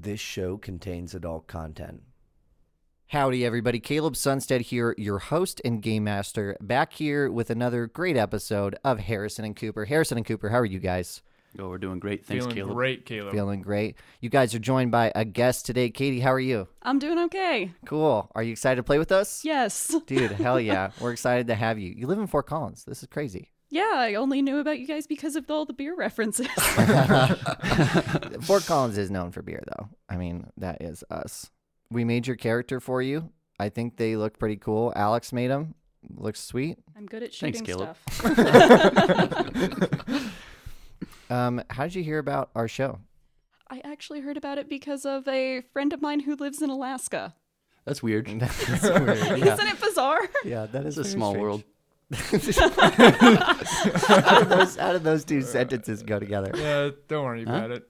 This show contains adult content. Howdy, everybody. Caleb Sunstead here, your host and game master, back here with another great episode of Harrison and Cooper. Harrison and Cooper, how are you guys? Oh, we're doing great. Thanks, Feeling Caleb. great, Caleb. Feeling great. You guys are joined by a guest today. Katie, how are you? I'm doing okay. Cool. Are you excited to play with us? Yes. Dude, hell yeah. We're excited to have you. You live in Fort Collins. This is crazy. Yeah, I only knew about you guys because of all the beer references. Fort Collins is known for beer, though. I mean, that is us. We made your character for you. I think they look pretty cool. Alex made them. Looks sweet. I'm good at shooting Caleb. stuff. How did you hear about our show? I actually heard about it because of a friend of mine who lives in Alaska. That's weird. That's weird. Yeah. Isn't it bizarre? Yeah, that is It's a small world. How did those two sentences go together? Yeah, don't worry about it.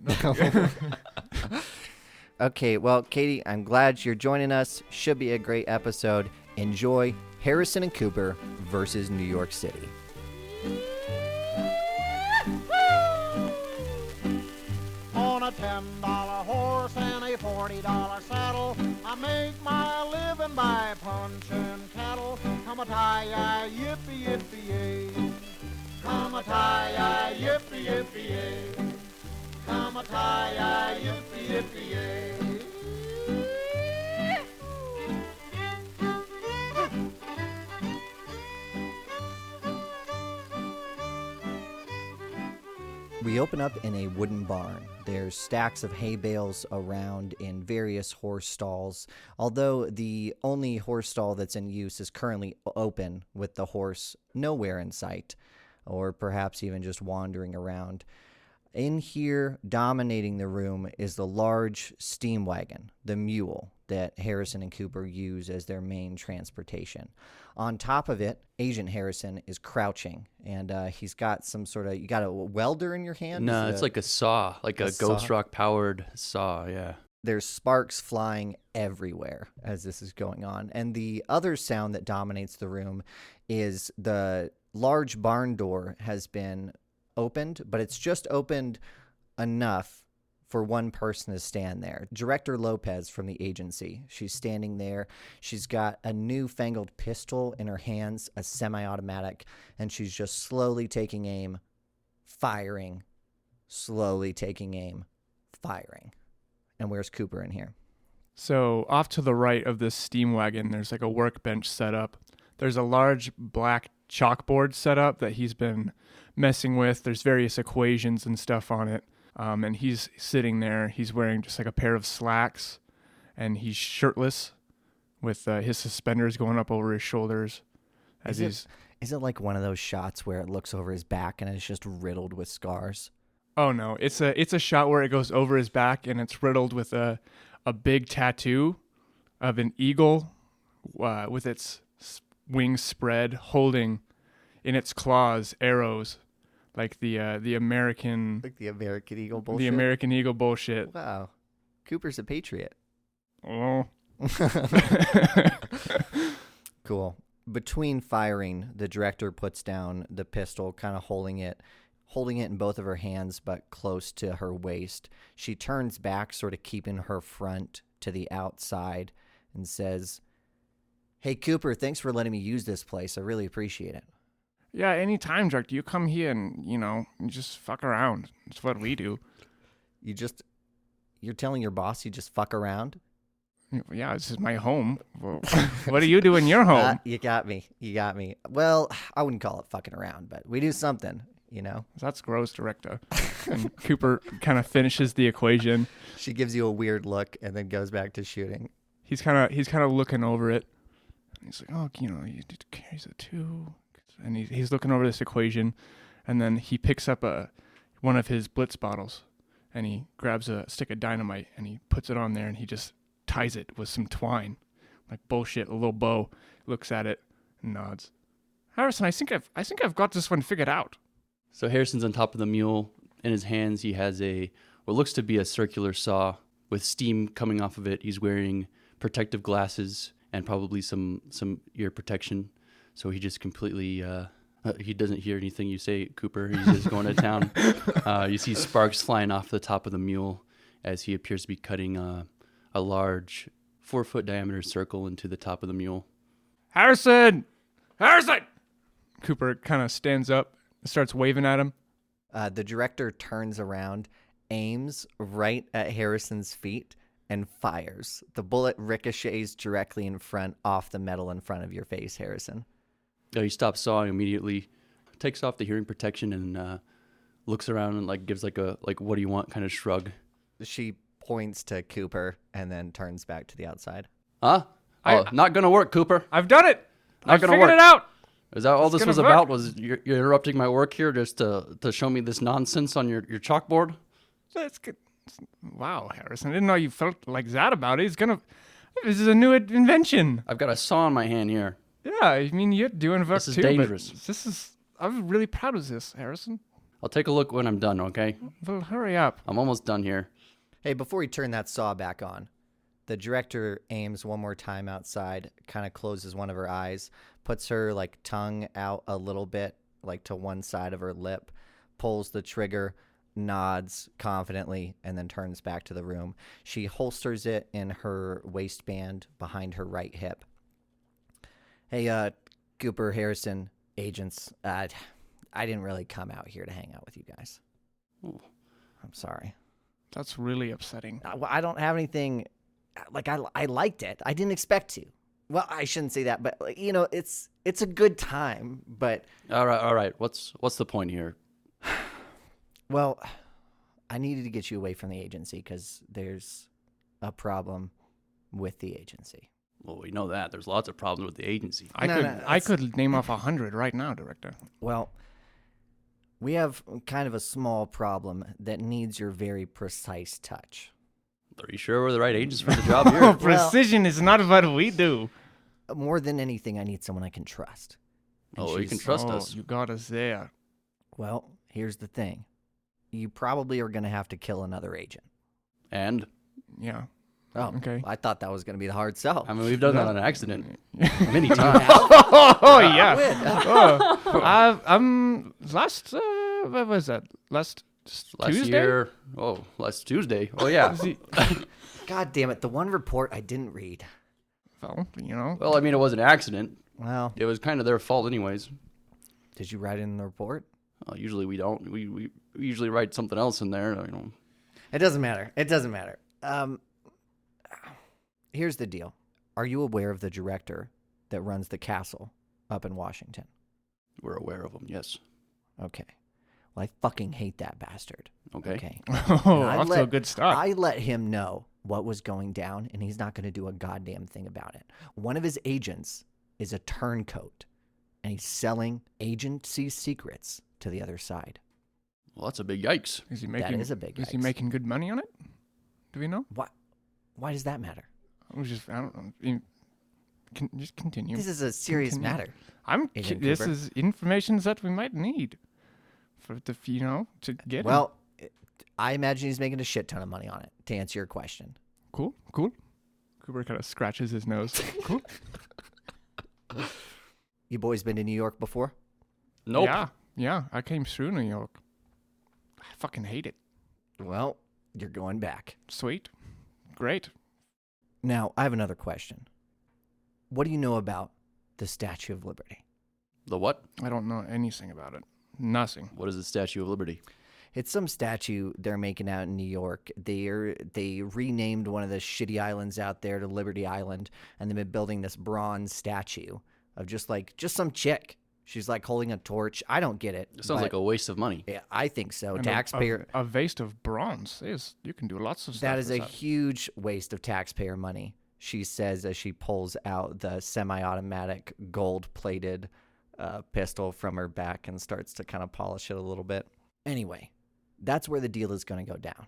Okay, well, Katie, I'm glad you're joining us. Should be a great episode. Enjoy Harrison and Cooper versus New York City. On a $10 horse and a $40 saddle, I make my living by punching cattle. Come a tie, yippee yippee yay. Come a tie, yippee yippee yay. Come a tie, yippee yippee yay. We open up in a wooden barn. There's stacks of hay bales around in various horse stalls, although the only horse stall that's in use is currently open with the horse nowhere in sight, or perhaps even just wandering around. In here, dominating the room, is the large steam wagon, the mule, that Harrison and Cooper use as their main transportation. On top of it, Agent Harrison is crouching, and he's got some sort of, you got a welder in your hand? No, it's like a saw, like a Ghost Rock powered saw, yeah. There's sparks flying everywhere as this is going on. And the other sound that dominates the room is the large barn door has been opened, but it's just opened enough for one person to stand there. Director Lopez from the agency. She's standing there. She's got a newfangled pistol in her hands, a semi-automatic, and she's just slowly taking aim, firing, slowly taking aim, firing. And where's Cooper in here? So off to the right of this steam wagon, there's like a workbench set up. There's a large black chalkboard set up that he's been messing with. There's various equations and stuff on it. And he's sitting there. He's wearing just like a pair of slacks, and he's shirtless with his suspenders going up over his shoulders. Is it like one of those shots where it looks over his back and it's just riddled with scars? Oh no, it's a shot where it goes over his back and it's riddled with a big tattoo of an eagle with its wings spread, holding in its claws arrows. Like the American... Like the American Eagle bullshit? The American Eagle bullshit. Wow. Cooper's a patriot. Oh. Cool. Between firing, the director puts down the pistol, kind of holding it in both of her hands, but close to her waist. She turns back, sort of keeping her front to the outside, and says, "Hey, Cooper, thanks for letting me use this place. I really appreciate it." Yeah, anytime, Director. You come here and, you just fuck around. It's what we do. You're telling your boss you just fuck around? Yeah, this is my home. Well, what do you do in your home? You got me. Well, I wouldn't call it fucking around, but we do something, That's gross, Director. And Cooper kind of finishes the equation. She gives you a weird look and then goes back to shooting. He's kind of looking over it. He's like, oh, he carries a 2. And he's looking over this equation, and then he picks up one of his Blitz bottles, and he grabs a stick of dynamite, and he puts it on there, and he just ties it with some twine, like bullshit, a little bow. Looks at it, and nods. Harrison, I think I've got this one figured out. So Harrison's on top of the mule. In his hands, he has what looks to be a circular saw with steam coming off of it. He's wearing protective glasses and probably some ear protection. So he just completely, he doesn't hear anything you say, Cooper. He's just going to town. You see sparks flying off the top of the mule, as he appears to be cutting a large 4-foot diameter circle into the top of the mule. Harrison! Harrison! Cooper kind of stands up and starts waving at him. The director turns around, aims right at Harrison's feet, and fires. The bullet ricochets directly in front, off the metal in front of your face, Harrison. He stops sawing immediately, takes off the hearing protection, and looks around and gives a what do you want kind of shrug. She points to Cooper and then turns back to the outside. Huh? Not gonna work, Cooper. I've done it! Not I've gonna figured work. it out! Is that all It's this gonna was work. about? Was you're interrupting my work here just to show me this nonsense on your chalkboard? That's good. Wow, Harrison. I didn't know you felt like that about it. This is a new invention. I've got a saw in my hand here. Yeah, I mean, you're doing work This is too. but dangerous. I'm really proud of this, Harrison. I'll take a look when I'm done, okay? Well, hurry up. I'm almost done here. Hey, before you turn that saw back on, the director aims one more time outside, kind of closes one of her eyes, puts her tongue out a little bit, to one side of her lip, pulls the trigger, nods confidently, and then turns back to the room. She holsters it in her waistband behind her right hip. Hey, Cooper, Harrison, agents, I didn't really come out here to hang out with you guys. Ooh. I'm sorry. That's really upsetting. I don't have anything. I liked it. I didn't expect to. Well, I shouldn't say that, but it's a good time. But All right. What's the point here? well, I needed to get you away from the agency because there's a problem with the agency. Well, we know that. There's lots of problems with the agency. I could name off 100 right now, Director. Well, we have kind of a small problem that needs your very precise touch. Are you sure we're the right agents for the job Oh, here? precision is not what we do. More than anything, I need someone I can trust. And Oh, you she's- can trust us. You got us there. Well, here's the thing. You probably are going to have to kill another agent. And Yeah. Oh, Okay. I thought that was going to be the hard sell. I mean, we've done that on accident many times. Oh, yeah. Last, what was that? Last Tuesday? Year. Oh, last Tuesday. Oh, yeah. God damn it. The one report I didn't read. Well, you know. Well, I mean, it was an accident. Well, It was kind of their fault anyways. did you write it in the report? Usually we don't. We usually write something else in there. It doesn't matter. It doesn't matter. Here's the deal. Are you aware of the director that runs the castle up in Washington? We're aware of them, yes. Okay. Well, I fucking hate that bastard. Okay. Okay. Oh, And I off to a good start. I let him know what was going down, and he's not going to do a goddamn thing about it. One of his agents is a turncoat, and he's selling agency secrets to the other side. Well, that's a big yikes. Is he making? is a big Is he yikes. making good money on it? Do we know? What? Why does that matter? I don't know. Just continue. This is a serious Continue. matter. Agent This Cooper. is information that we might need for the to get. him. Well, I imagine he's making a shit ton of money on it, to answer your question. Cool. Cooper kind of scratches his nose. Cool. You boys been to New York before? Nope. Yeah. I came through New York. I fucking hate it. Well, you're going back. Sweet. Great. Now, I have another question. What do you know about the Statue of Liberty? The what? I don't know anything about it. Nothing. What is the Statue of Liberty? It's some statue they're making out in New York. They renamed one of the shitty islands out there to Liberty Island, and they've been building this bronze statue of just some chick. She's holding a torch. I don't get it. It sounds like a waste of money. Yeah, I think so. And Taxpayer. A vase of bronze. You can do lots of stuff. That is with a huge waste of taxpayer money, she says as she pulls out the semi-automatic gold-plated pistol from her back and starts to kind of polish it a little bit. Anyway, that's where the deal is going to go down.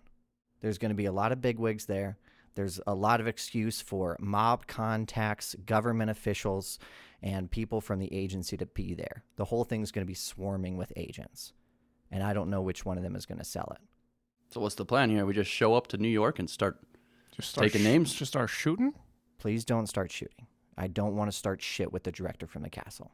There's going to be a lot of bigwigs there. There's a lot of excuse for mob contacts, government officials, and people from the agency to be there. The whole thing's going to be swarming with agents, and I don't know which one of them is going to sell it. So what's the plan here? We just show up to New York and start Just start taking names? Just start shooting. Please don't start shooting. I don't want to start shit with the director from the castle.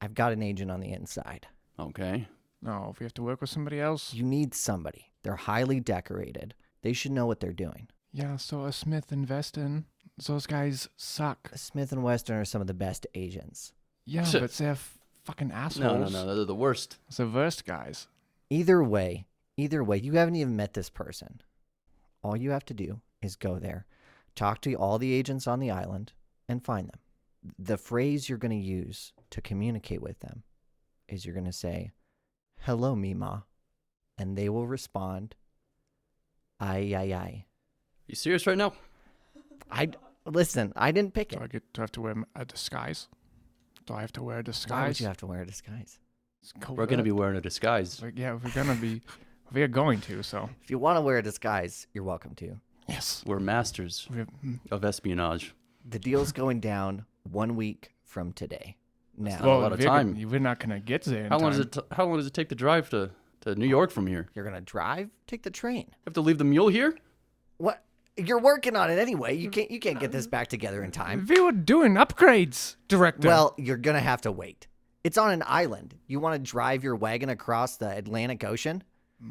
I've got an agent on the inside. Okay. No, if we have to work with somebody else. You need somebody. They're highly decorated. They should know what they're doing. Yeah, so Smith and Weston, those guys suck. Smith and Weston are some of the best agents. Yeah, Shit. but they're fucking assholes. No, they're the worst. It's the worst guys. Either way, you haven't even met this person. All you have to do is go there, talk to all the agents on the island, and find them. The phrase you're going to use to communicate with them is you're going to say, "Hello, Mima," and they will respond, "Ay, ay, ay." You serious right now? Listen, I didn't pick it. Do I have to wear a disguise? Do I have to wear a Why disguise? would you have to wear a disguise? We're going to be wearing a disguise. Like, yeah, we're gonna be. We're going to. So If you want to wear a disguise, you're welcome to. yes. We're masters of espionage. The deal's going down 1 week from today. Now, a lot of time. We're not gonna get there. In How long time. how long does it take to drive to New York from here? you're going to drive? Take the train. Have to leave the mule here? What? You're working on it anyway. You can't get this back together in time. We were doing upgrades, director. Well, you're going to have to wait. It's on an island. You want to drive your wagon across the Atlantic Ocean?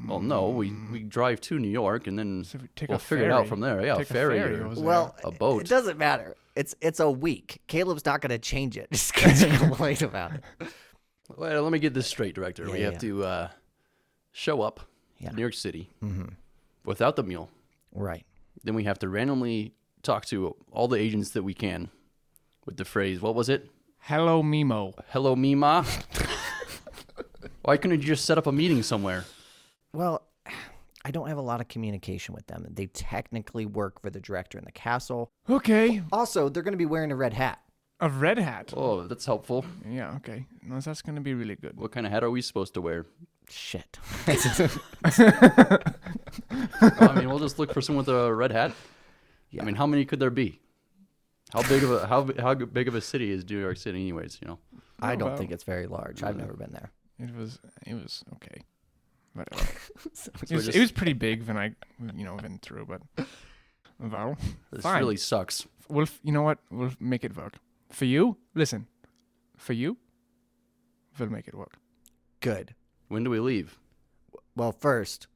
Well, no. We drive to New York and then So we take we'll a figure it out ferry. from there. Yeah, Take a ferry. or goes there. Well, a boat. It doesn't matter. It's a week. Caleb's not going to change it just because you complain about it. Well, let me get this straight, Director. We Yeah, have to show up Yeah. to New York City Mm-hmm. without the mule. Right. Then we have to randomly talk to all the agents that we can with the phrase, what was it? Hello, Mimo. Hello, Mima. Why couldn't you just set up a meeting somewhere? Well, I don't have a lot of communication with them. They technically work for the director in the castle. Okay, Also, they're going to be wearing a red hat. a red hat. Oh, that's helpful. Yeah, okay. No, that's gonna be really good. What kind of hat are we supposed to wear? Shit. I mean, we'll just look for someone with a red hat. Yeah. I mean, how many could there be? How big of a city is New York City, anyways? You know, I Oh, don't wow. think it's very large. I've never been there. It was okay. But, So it was pretty big when I went through. But well, this fine. really sucks. you know what? We'll make it work. For you, listen. For you, we'll make it work. Good. When do we leave? Well, first,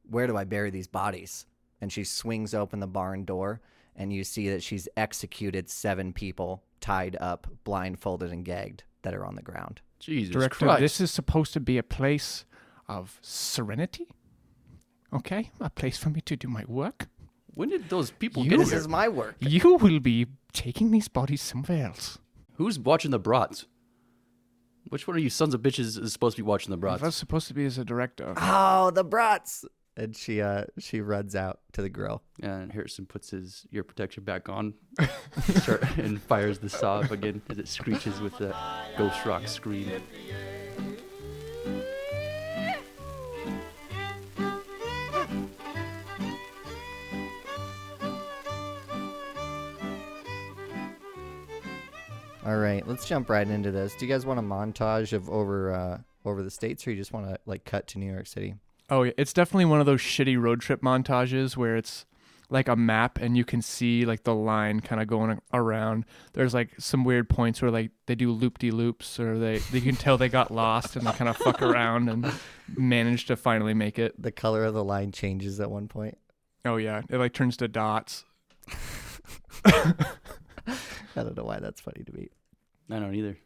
where do I bury these bodies? And she swings open the barn door, and you see that she's executed 7 people tied up, blindfolded, and gagged that are on the ground. Jesus Director, Christ. this is supposed to be a place of serenity. Okay, a place for me to do my work. When did those people You- get This here? is my work. You will be taking these bodies somewhere else. Who's watching the brats? Which one of you sons of bitches is supposed to be watching the I brats? was supposed to be as a director. Oh, the brats! And she runs out to the grill. And Harrison puts his ear protection back on and fires the saw up again as it screeches with the ghost rock scream. All right, let's jump right into this. Do you guys want a montage of over the states, or you just want to like cut to New York City? Oh, yeah. It's definitely one of those shitty road trip montages where it's like a map and you can see like the line kind of going around. There's like some weird points where like they do loop-de-loops or they can tell they got lost and they kind of fuck around and manage to finally make it. The color of the line changes at one point. Oh, yeah. It like turns to dots. I don't know why that's funny to me. I don't either.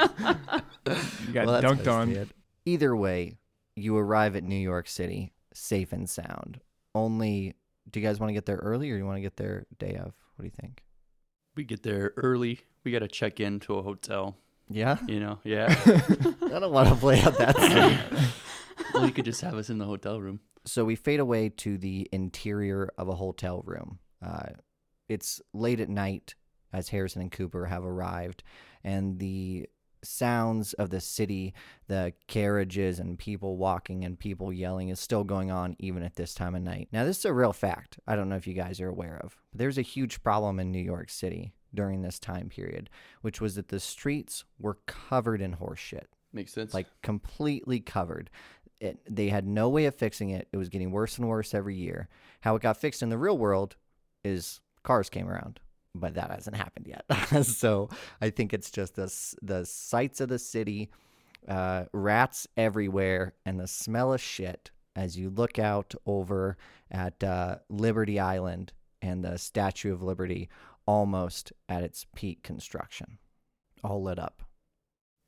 You got Well, that's dunked nice, on. man. Either way, you arrive at New York City safe and sound. Only, do you guys want to get there early, or do you want to get there day of? What do you think? We get there early. We got to check into a hotel. Yeah, You know, yeah. I don't want to play out that scene. Well, you could just have us in the hotel room. So we fade away to the interior of a hotel room. It's late at night as Harrison and Cooper have arrived, and the sounds of the city, the carriages and people walking and people yelling is still going on even at this time of night. Now, this is a real fact. I don't know if you guys are aware of. But there's a huge problem in New York City during this time period, which was that the streets were covered in horse shit. Makes sense. Like completely covered. They had no way of fixing it. It was getting worse and worse every year. How it got fixed in the real world is cars came around, but that hasn't happened yet. So I think it's just the sights of the city rats everywhere, and the smell of shit as you look out over at Liberty Island and the Statue of Liberty almost at its peak construction, all lit up.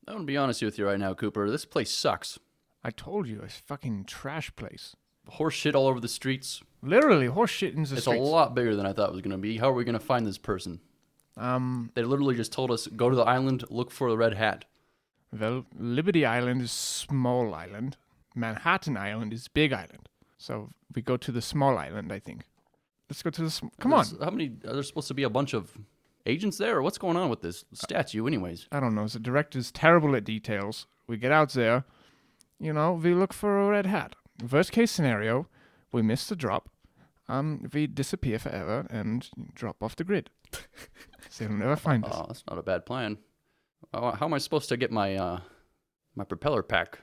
I'm going to be honest with you right now, Cooper. This place sucks. I told you, it's a fucking trash place. Horse shit all over the streets. Literally, horse shit in the It's streets. a lot bigger than I thought it was going to be. How are we going to find this person? They literally just told us, go to the island, look for the red hat. Well, Liberty Island is small island. Manhattan Island is big island. So we go to the small island, I think. Let's go to the... Come on. How many... Are there supposed to be a bunch of agents there? Or what's going on with this statue anyways? I don't know. The director's terrible at details. We get out there. We look for a red hat. Worst case scenario, we miss the drop. We disappear forever and drop off the grid. So they'll never find us. Oh, that's not a bad plan. How am I supposed to get my my propeller pack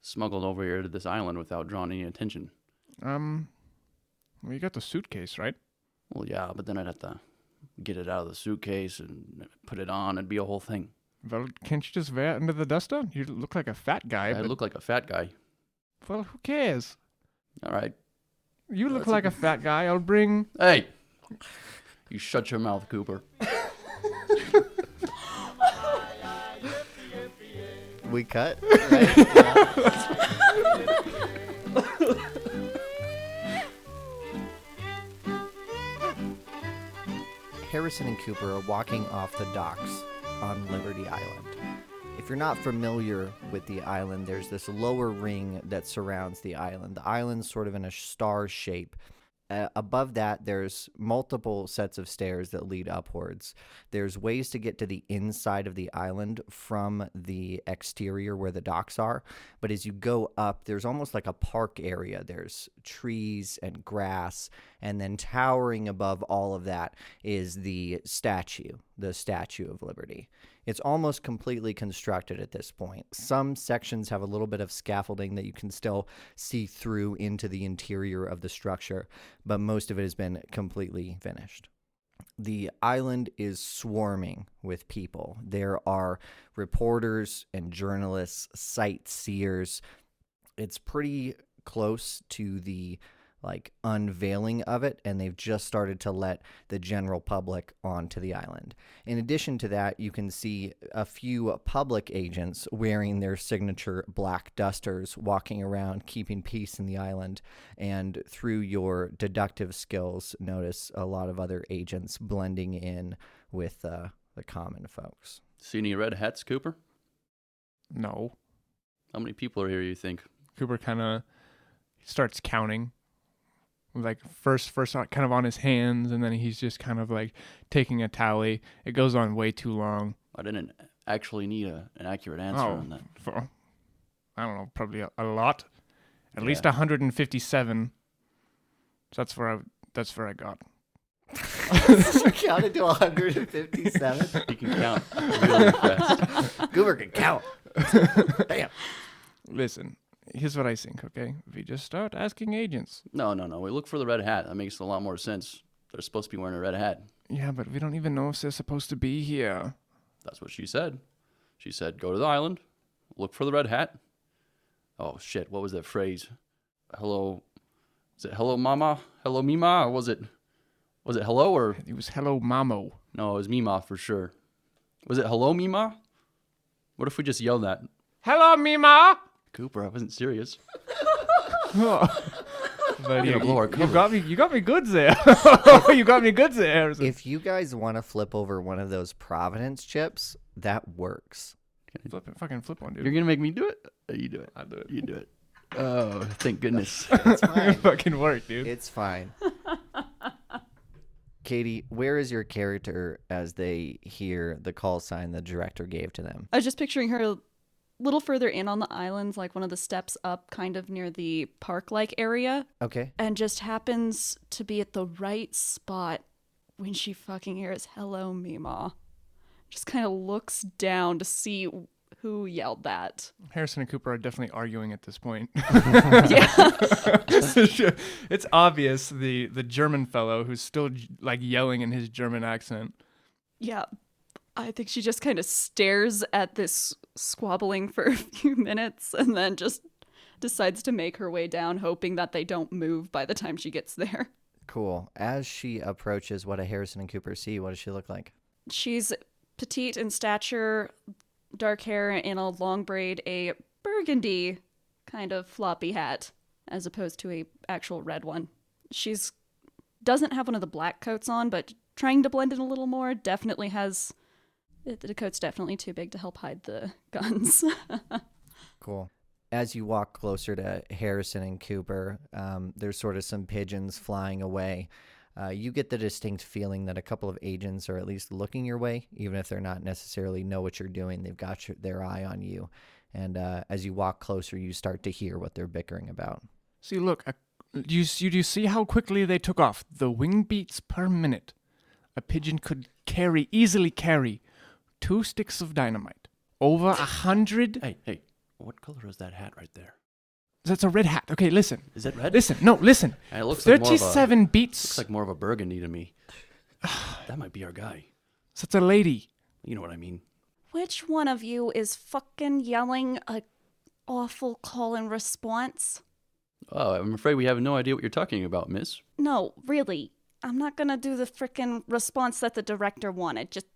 smuggled over here to this island without drawing any attention? Well, you got the suitcase, right? Well, yeah, but then I'd have to get it out of the suitcase and put it on. It'd be a whole thing. Well, can't you just wear it under the duster? You look like a fat guy. I look like a fat guy. Well, who cares? All right. You look like a fat guy. I'll bring... Hey! You shut your mouth, Cooper. We cut, right? Harrison and Cooper are walking off the docks on Liberty Island. If you're not familiar with the island, there's this lower ring that surrounds the island. The island's sort of in a star shape. Above that, there's multiple sets of stairs that lead upwards. There's ways to get to the inside of the island from the exterior where the docks are. But as you go up, there's almost like a park area. There's trees and grass. And then towering above all of that is the Statue of Liberty. It's almost completely constructed at this point. Some sections have a little bit of scaffolding that you can still see through into the interior of the structure, but most of it has been completely finished. The island is swarming with people. There are reporters and journalists, sightseers. It's pretty close to the unveiling of it, and they've just started to let the general public onto the island. In addition to that, you can see a few public agents wearing their signature black dusters walking around keeping peace in the island, and through your deductive skills, notice a lot of other agents blending in with the common folks. See any red hats, Cooper? No. How many people are here, you think? Cooper kind of starts counting. First kind of on his hands, and then he's just kind of taking a tally. It goes on way too long. I didn't actually need an accurate answer on that. I don't know, probably a lot. At least 157. So that's where I got. Counted to 157? He can count really fast. Goober can count. Damn. Listen. Here's what I think, okay? We just start asking agents. No. We look for the red hat. That makes a lot more sense. They're supposed to be wearing a red hat. Yeah, but we don't even know if they're supposed to be here. That's what she said. She said, go to the island, look for the red hat. Oh, shit. What was that phrase? Hello. Is it hello, mama? Hello, Mima? Or was it hello or? It was hello, mamo. No, it was Mima for sure. Was it hello, Mima? What if we just yelled that? Hello, Mima! Cooper, I wasn't serious. But you got me good there. You got me good there. If you guys want to flip over one of those Providence chips, that works. Flip one, dude. You're gonna make me do it? You do it. I'll do it. You do it. Oh, thank goodness. It's fine. Fucking work, dude. It's fine. Katie, where is your character as they hear the call sign the director gave to them? I was just picturing her a little further in on the islands, like one of the steps up, kind of near the park-like area. Okay. And just happens to be at the right spot when she fucking hears, hello, Mima. Just kind of looks down to see who yelled that. Harrison and Cooper are definitely arguing at this point. Yeah. It's obvious the German fellow who's still yelling in his German accent. Yeah. I think she just kind of stares at this squabbling for a few minutes and then just decides to make her way down, hoping that they don't move by the time she gets there. Cool. As she approaches what a Harrison and Cooper see, what does she look like? She's petite in stature, dark hair in a long braid, a burgundy kind of floppy hat, as opposed to a actual red one. She's doesn't have one of the black coats on, but trying to blend in a little more. Definitely has... The coat's definitely too big to help hide the guns. Cool. As you walk closer to Harrison and Cooper, there's sort of some pigeons flying away. You get the distinct feeling that a couple of agents are at least looking your way, even if they're not necessarily know what you're doing. They've got their eye on you. And as you walk closer, you start to hear what they're bickering about. See, look, do you see how quickly they took off? The wing beats per minute. A pigeon could easily carry 2 sticks of dynamite. Over 100. Hey, what color is that hat right there? That's a red hat. Okay, listen. Is it red? Listen. No, listen. It looks like more of a- 37 beats. Looks like more of a burgundy to me. That might be our guy. That's a lady. You know what I mean. Which one of you is fucking yelling a awful call and response? Oh, I'm afraid we have no idea what you're talking about, miss. No, really. I'm not gonna do the frickin' response that the director wanted. Just,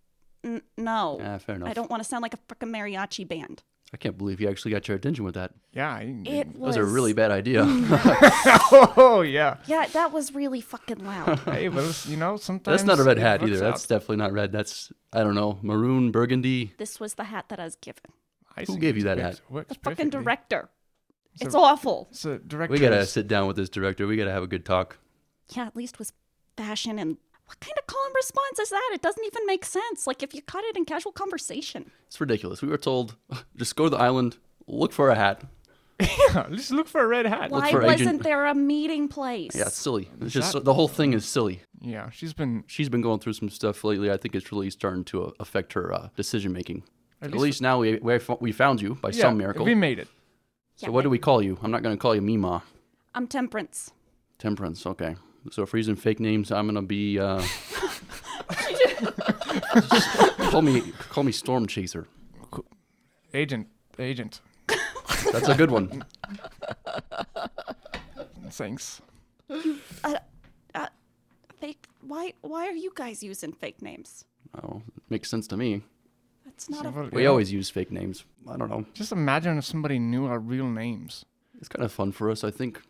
no. Fair enough. I don't want to sound like a frickin' mariachi band. I can't believe you actually got your attention with that. Yeah. It That was a really bad idea. Oh, yeah. Yeah, that was really fucking loud. Hey, but sometimes... That's not a red it hat works either. out. That's definitely not red. That's, I don't know, maroon, burgundy. This was the hat that I was given. I Who see. gave you that Works- hat? works The fucking perfectly. director. So- It's awful. So director. We gotta sit down with this director. We gotta have a good talk. Yeah, at least with fashion and... What kind of call and response is that? It doesn't even make sense. Like, if you cut it in casual conversation. It's ridiculous. We were told, just go to the island, look for a hat. Yeah, just look for a red hat. Why for wasn't agent- there a meeting place? Yeah, it's silly. It's Is just that- the whole thing is silly. Yeah, she's been... She's been going through some stuff lately. I think it's really starting to affect her decision making. At least- least now we found you by Yeah, some miracle. we made it. So what do we call you? I'm not going to call you Mima. I'm Temperance. Temperance, okay. So if we're using fake names, I'm going to be... call me Storm Chaser. Agent. That's a good one. Thanks. Fake? Why are you guys using fake names? Oh, makes sense to me. That's not a... We always use fake names. I don't know. Just imagine if somebody knew our real names. It's kind of fun for us, I think.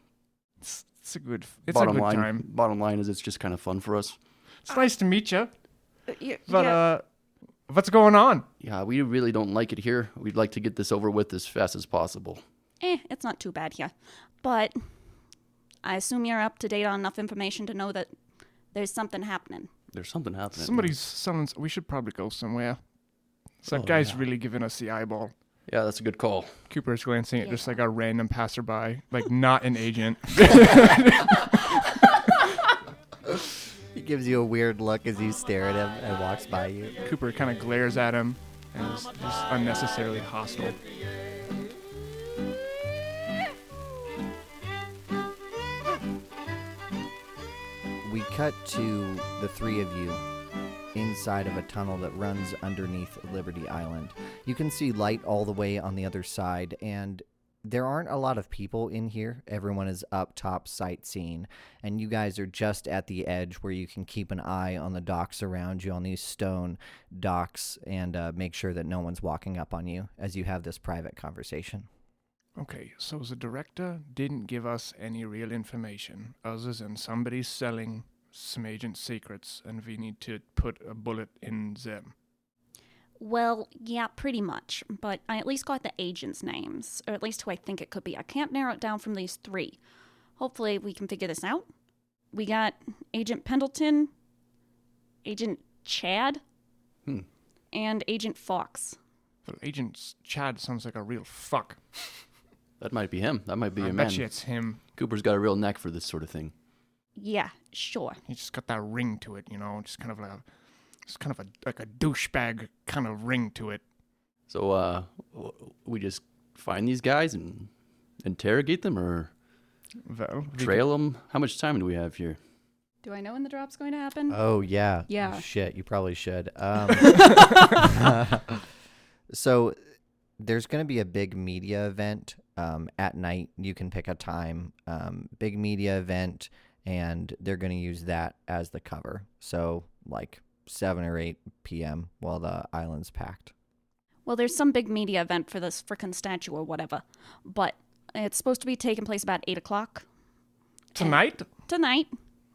It's a good line, time. Bottom line is it's just kind of fun for us. It's nice to meet you. Yeah. But what's going on? Yeah, we really don't like it here. We'd like to get this over with as fast as possible. It's not too bad here. But I assume you're up to date on enough information to know that there's something happening. There's something happening. Somebody's selling... We should probably go somewhere. That guy's really giving us the eyeball. Yeah, that's a good call. Cooper's glancing at just like a random passerby, like not an agent. He gives you a weird look as you stare at him and walks by you. Cooper kind of glares at him and is just unnecessarily hostile. We cut to the three of you inside of a tunnel that runs underneath Liberty Island. You can see light all the way on the other side, and there aren't a lot of people in here. Everyone is up top sightseeing, and you guys are just at the edge where you can keep an eye on the docks around you, on these stone docks, and make sure that no one's walking up on you as you have this private conversation. Okay, so the director didn't give us any real information other than somebody's selling some agent secrets and we need to put a bullet in them. Well, yeah, pretty much. But I at least got the agents' names, or at least who I think it could be. I can't narrow it down from these three. Hopefully we can figure this out. We got Agent Pendleton, Agent Chad, and Agent Fox. Well, Agent Chad sounds like a real fuck. That might be him. That might be I your bet man. you it's him. Cooper's got a real knack for this sort of thing. Yeah, sure. He just got that ring to it, just kind of like a douchebag kind of ring to it. So, we just find these guys and interrogate them or Well, trail them? How much time do we have here? Do I know when the drop's going to happen? Oh, yeah. Yeah. Shit, you probably should. So there's going to be a big media event at night. You can pick a time. Big media event, and they're going to use that as the cover. So like 7 or 8 p.m. while the island's packed. Well, there's some big media event for this frickin' statue or whatever, but it's supposed to be taking place about 8 o'clock Tonight? tonight,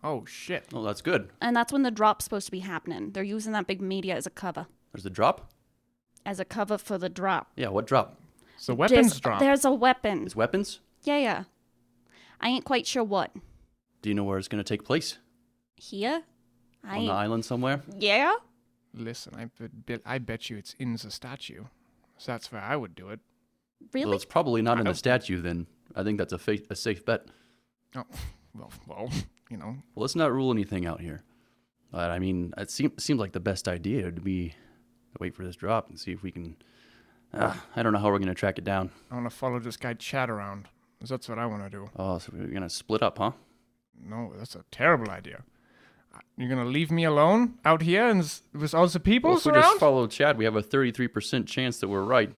Oh, shit. Oh, that's good. and that's when the drop's supposed to be happening. They're using that big media as a cover. There's the drop? As a cover for the drop. Yeah, what drop? So weapons drop. There's a weapon. It's weapons? Yeah. I ain't quite sure what. Do you know where it's going to take place? Here? On the island somewhere? Yeah? Listen, I bet you it's in the statue. So that's where I would do it. Really? Well, it's probably not in the don't- statue then. I think that's a safe bet. Oh, well, you know. Well, let's not rule anything out here. But I mean, it seems like the best idea would be to wait for this drop and see if we can. I don't know how we're going to track it down. I want to follow this guy Chad around. 'Cause that's what I want to do. Oh, so we're going to split up, huh? No, that's a terrible idea. You're going to leave me alone out here and with all the people Well, if we around? just follow Chad, we have a 33% chance that we're right.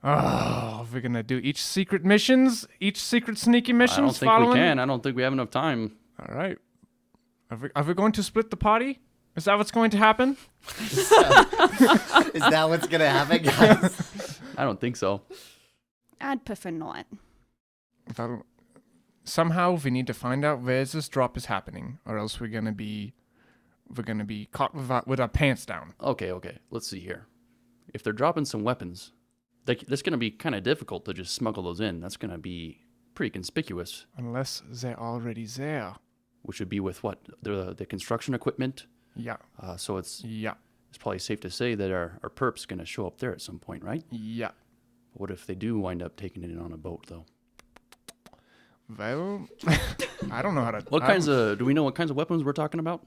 Oh, we're going to do each secret sneaky missions I don't think following? we can. I don't think we have enough time. All right. Are we going to split the party? Is that what's going to happen? Is that what's going to happen, guys? I don't think so. I'd prefer not. Well, somehow we need to find out where this drop is happening, or else we're gonna be caught with our pants down. Okay. Let's see here. If they're dropping some weapons, that's going to be kind of difficult to just smuggle those in. That's going to be pretty conspicuous, Unless they're already there. which would be with what? The construction equipment. Yeah. So it's Yeah. probably safe to say that our perp's going to show up there at some point, right? Yeah. What if they do wind up taking it in on a boat, though? Well, I don't know how to. Do we know what kinds of weapons we're talking about?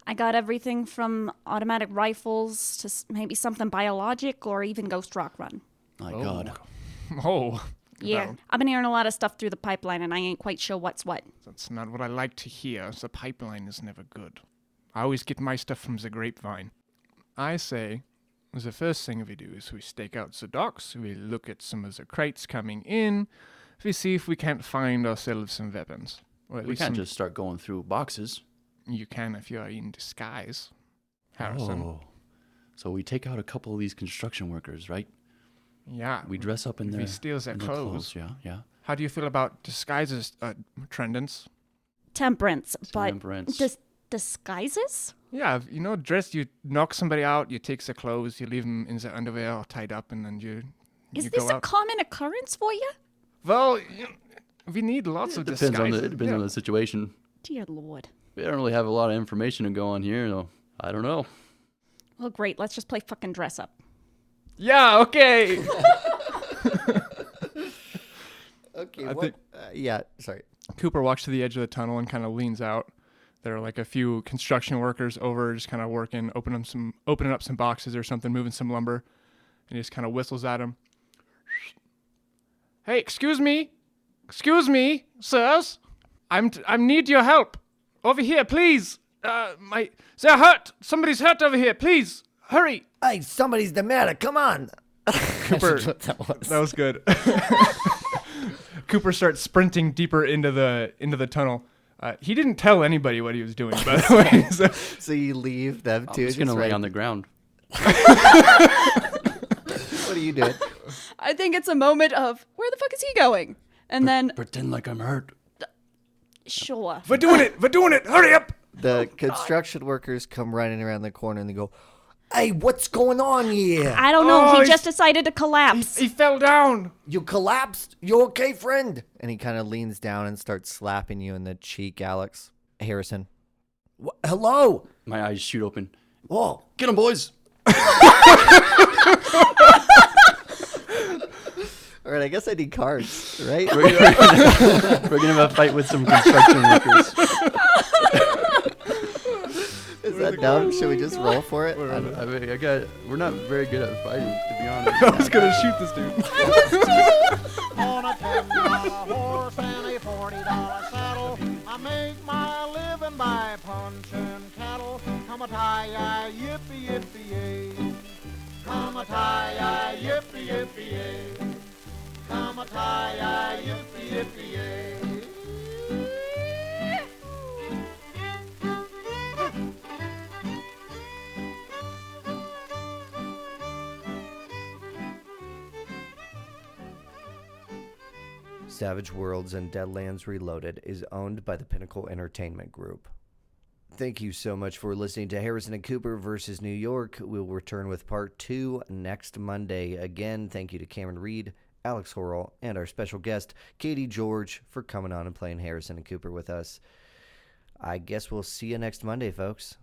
I got everything from automatic rifles to maybe something biologic or even Ghost Rock Run. My God. Oh. Yeah, Well, I've been hearing a lot of stuff through the pipeline, and I ain't quite sure what's what. that's not what I like to hear. The pipeline is never good. I always get my stuff from the grapevine. I say, the first thing we do is we stake out the docks, we look at some of the crates coming in, we see if we can't find ourselves some weapons. Or at We least can't some- just start going through boxes. You can if you are in disguise, Harrison. Oh. So we take out a couple of these construction workers, right? Yeah. We dress up in We their, steal their in clothes. Yeah. How do you feel about disguises, Trendants? Temperance, but Temperance. disguises? Yeah, you know, you knock somebody out, you take their clothes, you leave them in their underwear all tied up, and then you Is you this go a out. common occurrence for you? Well, we need lots of Depends on disguises. on the situation. Dear Lord. We don't really have a lot of information to go on here, so I don't know. Well, great. Let's just play fucking dress up. Yeah, okay. Okay, I what? think- Yeah, sorry. Cooper walks to the edge of the tunnel and kind of leans out. There are like a few construction workers over, just kind of working, opening up some boxes or something, moving some lumber, and he just kind of whistles at him. Hey, excuse me, sirs. I need your help. Over here, please. They're hurt. Somebody's hurt over here. Please, hurry. Hey, somebody's the matter. Come on. Cooper, That's what that was. that was good. Cooper starts sprinting deeper into the tunnel. He didn't tell anybody what he was doing, by the way. So, So you leave them I'm too. just going to lay right- on the ground. What are you doing? I think it's a moment of, where the fuck is he going? And then, Pretend like I'm hurt. sure. we're doing it. Hurry up. The construction workers come running around the corner and they go, "Hey, what's going on here? I don't know. Oh, He he's- just decided to collapse. He fell down. You collapsed? You okay, friend?" And he kind of leans down and starts slapping you in the cheek, Alex. Harrison. Hello. My eyes shoot open. Whoa. Get 'em, boys. All right, I guess I need cards, right? We're gonna have a fight with some construction workers. Is that dumb? Should we just roll for it? I mean, we're not very good at fighting, to be honest. I was gonna shoot this dude. On a $10 horse and a $40 saddle, punching cattle. Come a tie, yippee, yippee, yay. Come a tie, yippee, yippee, yay. Come a tie, yippee, yippee, yay. Savage Worlds and Deadlands Reloaded is owned by the Pinnacle Entertainment Group. Thank you so much for listening to Harrison and Cooper versus New York. We'll return with part 2 next Monday. Again, thank you to Cameron Reed, Alex Horrell, and our special guest, Katie George, for coming on and playing Harrison and Cooper with us. I guess we'll see you next Monday, folks.